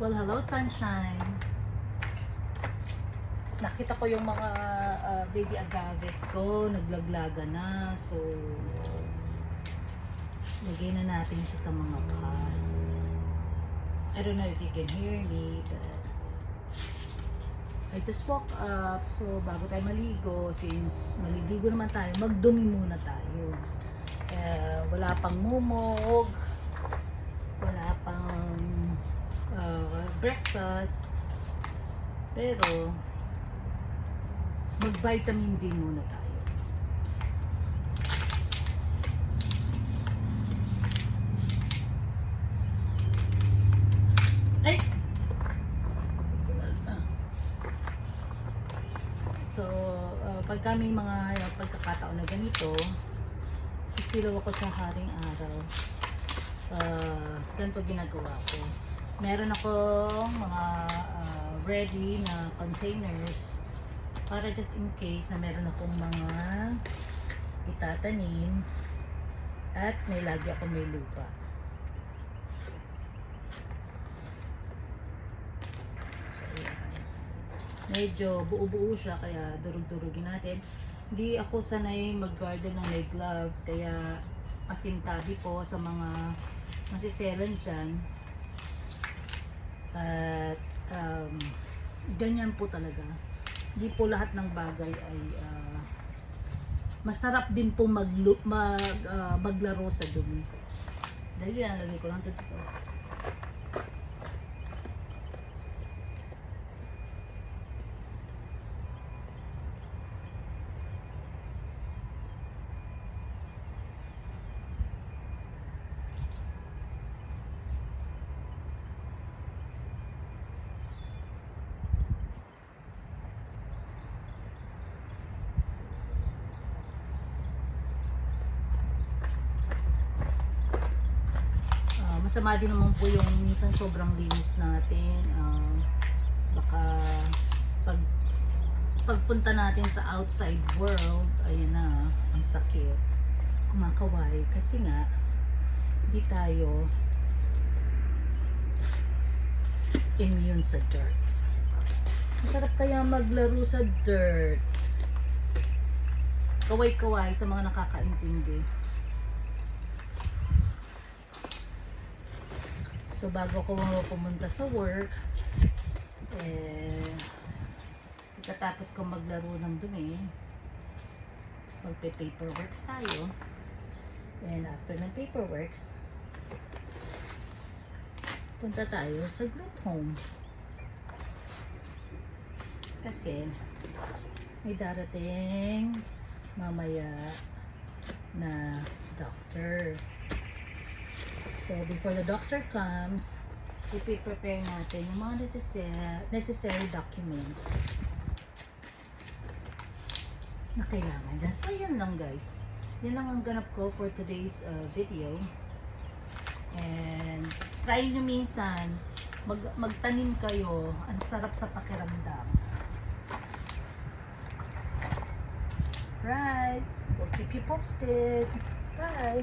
Well, hello sunshine. Nakita ko yung mga baby agaves ko, naglaglaga na. So, lagay na natin siya sa mga pots. I don't know if you can hear me, but I just woke up. So, bago tayo maligo, since maliligo naman tayo, magdumi muna tayo. Wala pang mumog, wala pang breakfast, pero mag-vitamin D muna tayo. Ay! So, pagka may mga pagkakataon na ganito, sisilaw ako sa haring araw. Ganito ginagawa ko. Meron akong mga ready na containers para just in case na meron akong mga itatanim at may lagi ako may lupa. So, ayan. Medyo buo-buo siya kaya durug-durugin natin. Hindi ako sanay mag-garden ng may gloves kaya asintabi ko sa mga masiselan dyan. At ganyan po talaga. Hindi po lahat ng bagay ay masarap din po maglaro sa dumi. Dahil yan, lagay ko lang ito. Masama din naman po yung minsan sobrang linis natin. Baka pagpunta natin sa outside world, ayun na, ang sakit. Kumakaway kasi nga hindi tayo immune sa dirt. Masarap kaya maglaro sa dirt. Kaway-kaway sa mga nakakaintindi. So, bago ko pumunta sa work, pagkatapos ko maglaro ng dumi, magpe-paperworks tayo. And after ng paperworks, punta tayo sa group home. Kasi, may darating mamaya na doctor. So, before the doctor comes, ipi-prepare natin yung mga necessary documents na kailangan. So, yan lang guys. Yan lang ang ganap ko for today's video. And, try nyo minsan, magtanim kayo. Ang sarap sa pakiramdam. Right. We'll keep you posted. Bye.